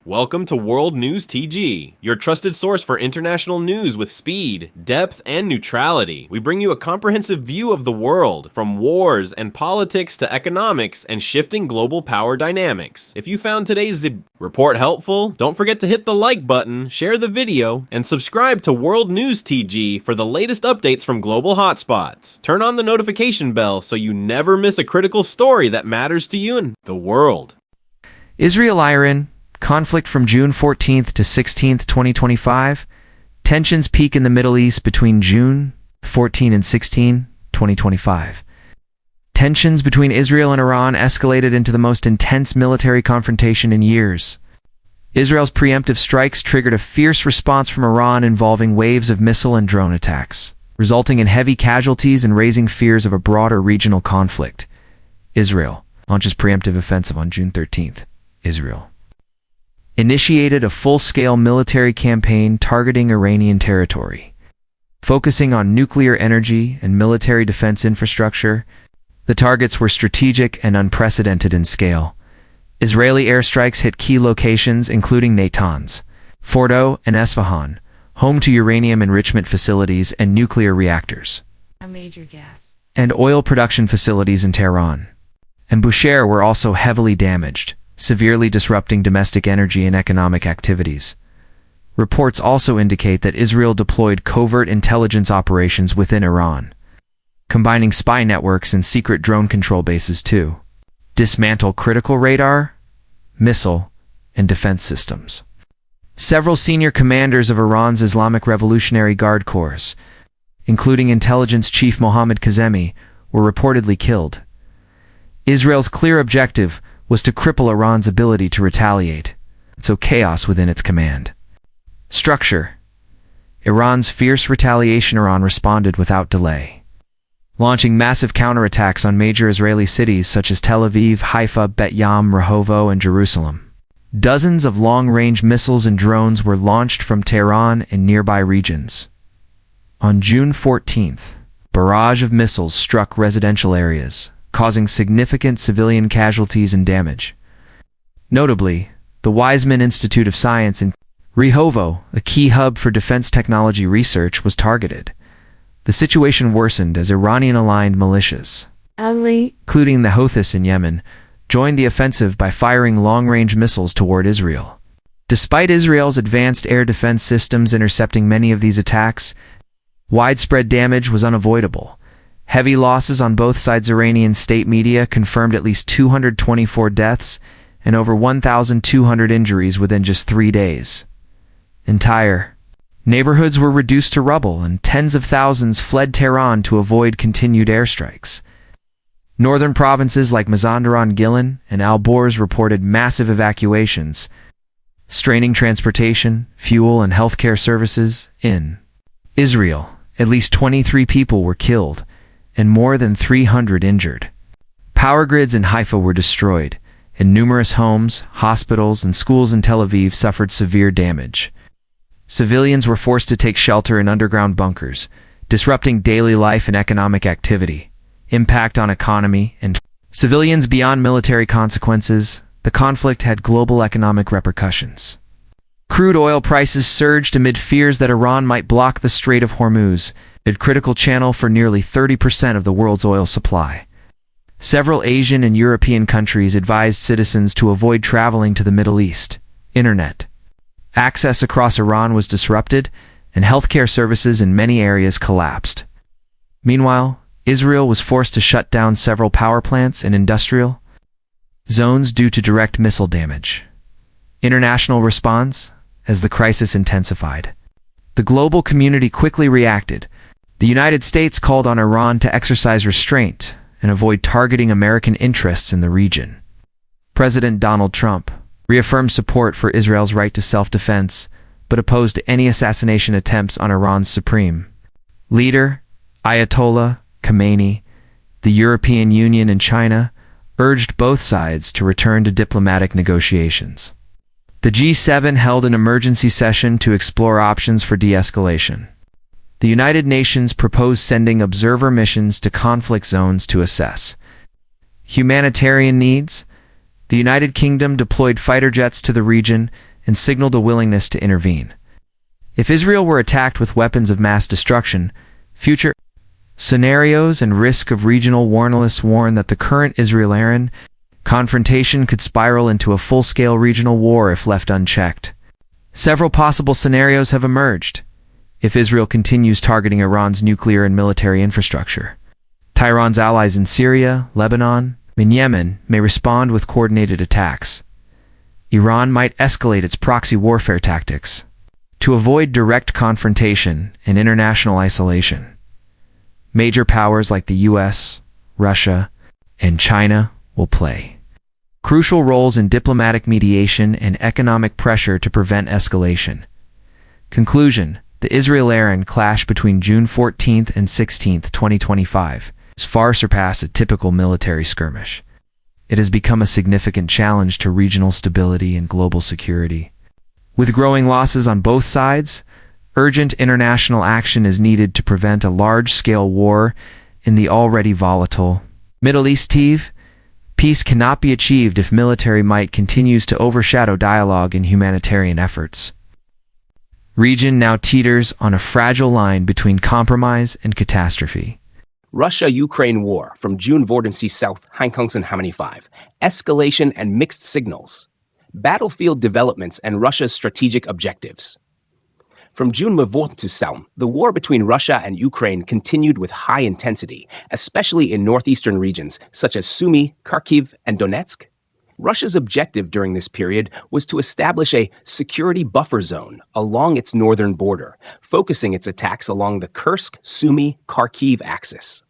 Welcome to World News TG, your trusted source for international news with speed, depth, and neutrality. We bring you a comprehensive view of the world, from wars and politics to economics and shifting global power dynamics. If you found today's report helpful, don't forget to hit the like button, share the video, and subscribe to World News TG for the latest updates from global hotspots. Turn on the notification bell so you never miss a critical story that matters to you and the world. Israel-Iran conflict from June 14th to 16th, 2025. Tensions peak in the Middle East between June 14 and 16, 2025. Tensions between Israel and Iran escalated into the most intense military confrontation in years. Israel's preemptive strikes triggered a fierce response from Iran involving waves of missile and drone attacks, resulting in heavy casualties and raising fears of a broader regional conflict. Israel launches preemptive offensive on June 13th. Israel initiated a full-scale military campaign targeting Iranian territory. Focusing on nuclear energy and military defense infrastructure, the targets were strategic and unprecedented in scale. Israeli airstrikes hit key locations including Natanz, Fordo, and Esfahan, home to uranium enrichment facilities and nuclear reactors, and oil production facilities in Tehran and Bushehr were also heavily damaged, severely disrupting domestic energy and economic activities. Reports also indicate that Israel deployed covert intelligence operations within Iran, combining spy networks and secret drone control bases to dismantle critical radar, missile, and defense systems. Several senior commanders of Iran's Islamic Revolutionary Guard Corps, including intelligence chief Mohammad Kazemi, were reportedly killed. Israel's clear objective was to cripple Iran's ability to retaliate, and sow chaos within its command structure. Iran's fierce retaliation. Iran responded without delay, launching massive counterattacks on major Israeli cities such as Tel Aviv, Haifa, Bet Yam, Rehovot, and Jerusalem. Dozens of long-range missiles and drones were launched from Tehran and nearby regions. On June 14th, a barrage of missiles struck residential areas, causing significant civilian casualties and damage. Notably, the Weizmann Institute of Science in Rehovot, a key hub for defense technology research, was targeted. The situation worsened as Iranian-aligned militias, including the Houthis in Yemen, joined the offensive by firing long-range missiles toward Israel. Despite Israel's advanced air defense systems intercepting many of these attacks, widespread damage was unavoidable. Heavy losses on both sides. Iranian state media confirmed at least 224 deaths and over 1,200 injuries within just 3 days. Entire neighborhoods were reduced to rubble and tens of thousands fled Tehran to avoid continued airstrikes. Northern provinces like Mazandaran, Gilan, and Al-Borz reported massive evacuations, straining transportation, fuel, and healthcare services. In Israel, at least 23 people were killed and more than 300 injured. Power grids in Haifa were destroyed, and numerous homes, hospitals, and schools in Tel Aviv suffered severe damage. Civilians were forced to take shelter in underground bunkers, disrupting daily life and economic activity. Impact on economy and civilians beyond military consequences. The conflict had global economic repercussions. Crude oil prices surged amid fears that Iran might block the Strait of Hormuz, a critical channel for nearly 30% of the world's oil supply. Several Asian and European countries advised citizens to avoid traveling to the Middle East. Internet access across Iran was disrupted, and healthcare services in many areas collapsed. Meanwhile, Israel was forced to shut down several power plants and industrial zones due to direct missile damage. International response as the crisis intensified. The global community quickly reacted. The United States called on Iran to exercise restraint and avoid targeting American interests in the region. President Donald Trump reaffirmed support for Israel's right to self-defense, but opposed any assassination attempts on Iran's supreme leader, Ayatollah Khamenei. The European Union and China urged both sides to return to diplomatic negotiations. The G7 held an emergency session to explore options for de-escalation. The United Nations proposed sending observer missions to conflict zones to assess humanitarian needs. The United Kingdom deployed fighter jets to the region, and signaled a willingness to intervene. If Israel were attacked with weapons of mass destruction, future scenarios and risk of regional warnalists warn that the current Israel-Iran confrontation could spiral into a full-scale regional war if left unchecked. Several possible scenarios have emerged. If Israel continues targeting Iran's nuclear and military infrastructure, Tehran's allies in Syria, Lebanon, and Yemen may respond with coordinated attacks. Iran might escalate its proxy warfare tactics to avoid direct confrontation and international isolation. Major powers like the US, Russia, and China will play crucial roles in diplomatic mediation and economic pressure to prevent escalation. Conclusion: the Israel-Iran clash between June 14th and 16th, 2025 has far surpassed a typical military skirmish. It has become a significant challenge to regional stability and global security. With growing losses on both sides, urgent international action is needed to prevent a large-scale war in the already volatile Middle East. Peace cannot be achieved if military might continues to overshadow dialogue and humanitarian efforts. Region now teeters on a fragile line between compromise and catastrophe. Russia-Ukraine war from June 14 South, Heinkunsen Hamani 5. Escalation and mixed signals. Battlefield developments and Russia's strategic objectives. From June 14 to South, the war between Russia and Ukraine continued with high intensity, especially in northeastern regions such as Sumy, Kharkiv, and Donetsk. Russia's objective during this period was to establish a security buffer zone along its northern border, focusing its attacks along the Kursk-Sumy-Kharkiv axis.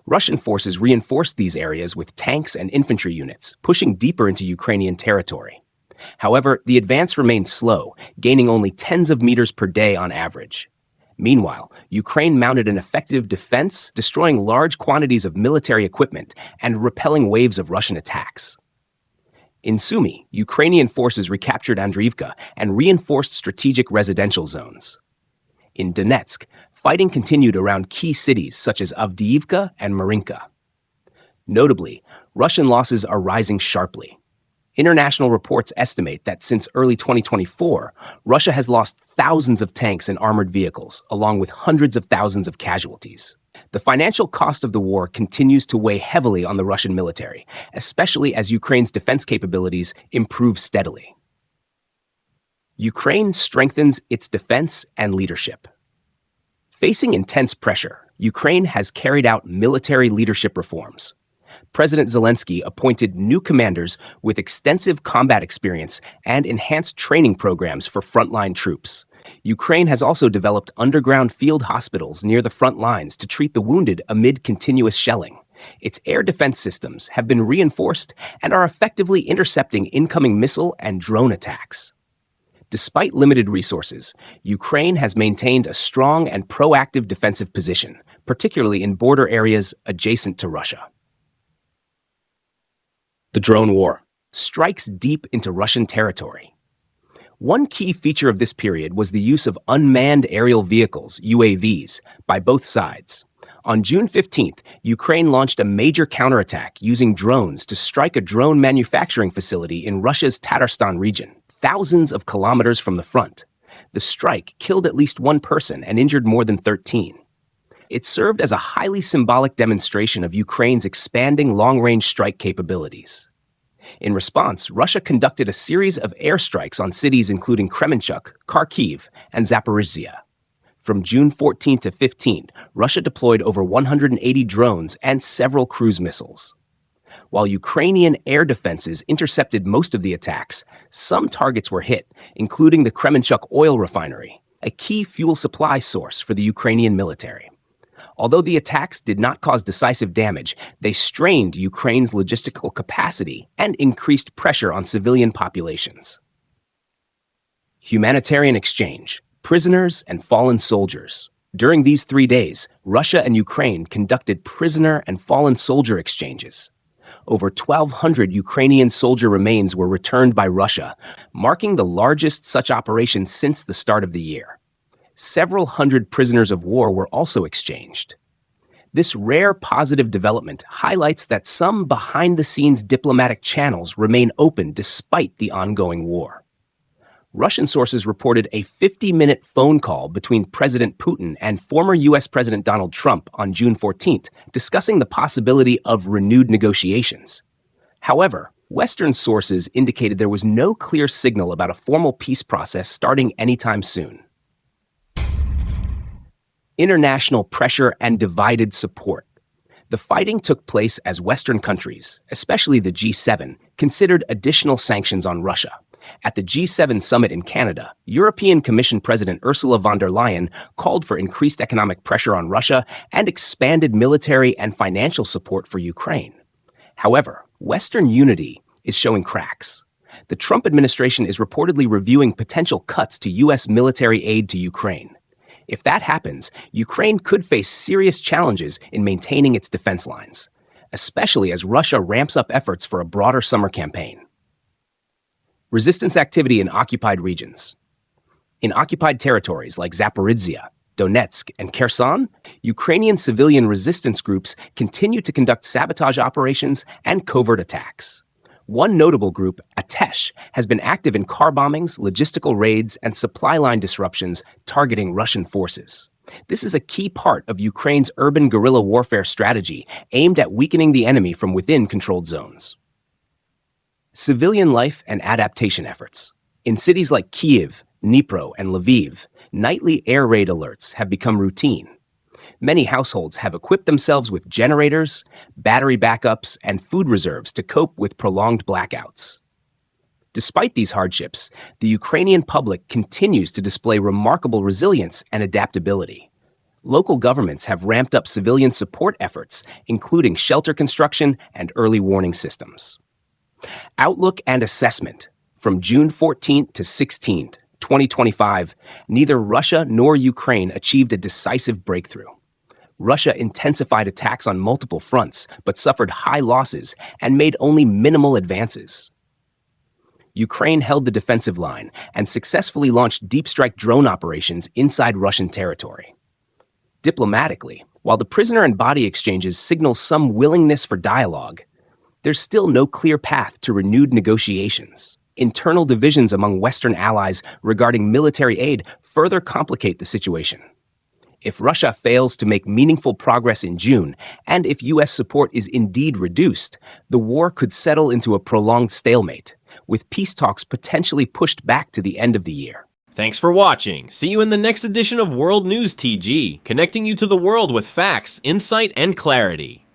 Russian forces reinforced these areas with tanks and infantry units, pushing deeper into Ukrainian territory. However, the advance remained slow, gaining only tens of meters per day on average. Meanwhile, Ukraine mounted an effective defense, destroying large quantities of military equipment and repelling waves of Russian attacks. In Sumy, Ukrainian forces recaptured Andriivka and reinforced strategic residential zones. In Donetsk, fighting continued around key cities such as Avdiivka and Marinka. Notably, Russian losses are rising sharply. International reports estimate that since early 2024, Russia has lost thousands of tanks and armored vehicles, along with hundreds of thousands of casualties. The financial cost of the war continues to weigh heavily on the Russian military, especially as Ukraine's defense capabilities improve steadily. Ukraine strengthens its defense and leadership. Facing intense pressure, Ukraine has carried out military leadership reforms. President Zelensky appointed new commanders with extensive combat experience and enhanced training programs for frontline troops. Ukraine has also developed underground field hospitals near the front lines to treat the wounded amid continuous shelling. Its air defense systems have been reinforced and are effectively intercepting incoming missile and drone attacks. Despite limited resources, Ukraine has maintained a strong and proactive defensive position, particularly in border areas adjacent to Russia. The drone war strikes deep into Russian territory. One key feature of this period was the use of unmanned aerial vehicles, UAVs, by both sides. On June 15th, Ukraine launched a major counterattack using drones to strike a drone manufacturing facility in Russia's Tatarstan region, thousands of kilometers from the front. The strike killed at least one person and injured more than 13. It served as a highly symbolic demonstration of Ukraine's expanding long-range strike capabilities. In response, Russia conducted a series of airstrikes on cities including Kremenchuk, Kharkiv, and Zaporizhzhia. From June 14 to 15, Russia deployed over 180 drones and several cruise missiles. While Ukrainian air defenses intercepted most of the attacks, some targets were hit, including the Kremenchuk oil refinery, a key fuel supply source for the Ukrainian military. Although the attacks did not cause decisive damage, they strained Ukraine's logistical capacity and increased pressure on civilian populations. Humanitarian exchange, prisoners and fallen soldiers. During these 3 days, Russia and Ukraine conducted prisoner and fallen soldier exchanges. Over 1,200 Ukrainian soldier remains were returned by Russia, marking the largest such operation since the start of the year. Several hundred prisoners of war were also exchanged. This rare positive development highlights that some behind-the-scenes diplomatic channels remain open despite the ongoing war. Russian sources reported a 50-minute phone call between President Putin and former U.S. President Donald Trump on June 14th, discussing the possibility of renewed negotiations. However, Western sources indicated there was no clear signal about a formal peace process starting anytime soon. International pressure and divided support. The fighting took place as Western countries, especially the G7, considered additional sanctions on Russia. At the G7 summit in Canada, European Commission President Ursula von der Leyen called for increased economic pressure on Russia and expanded military and financial support for Ukraine. However, Western unity is showing cracks. The Trump administration is reportedly reviewing potential cuts to U.S. military aid to Ukraine. If that happens, Ukraine could face serious challenges in maintaining its defense lines, especially as Russia ramps up efforts for a broader summer campaign. Resistance activity in occupied regions. In occupied territories like Zaporizhia, Donetsk, and Kherson, Ukrainian civilian resistance groups continue to conduct sabotage operations and covert attacks. One notable group, Atesh, has been active in car bombings, logistical raids, and supply line disruptions targeting Russian forces. This is a key part of Ukraine's urban guerrilla warfare strategy aimed at weakening the enemy from within controlled zones. Civilian life and adaptation efforts. In cities like Kyiv, Dnipro, and Lviv, nightly air raid alerts have become routine. Many households have equipped themselves with generators, battery backups, and food reserves to cope with prolonged blackouts. Despite these hardships, the Ukrainian public continues to display remarkable resilience and adaptability. Local governments have ramped up civilian support efforts, including shelter construction and early warning systems. Outlook and assessment. From June 14th to 16th, 2025, neither Russia nor Ukraine achieved a decisive breakthrough. Russia intensified attacks on multiple fronts, but suffered high losses and made only minimal advances. Ukraine held the defensive line and successfully launched deep strike drone operations inside Russian territory. Diplomatically, while the prisoner and body exchanges signal some willingness for dialogue, there's still no clear path to renewed negotiations. Internal divisions among Western allies regarding military aid further complicate the situation. If Russia fails to make meaningful progress in June, and if U.S. support is indeed reduced, the war could settle into a prolonged stalemate, with peace talks potentially pushed back to the end of the year. Thanks for watching. See you in the next edition of World News TG, connecting you to the world with facts, insight, and clarity.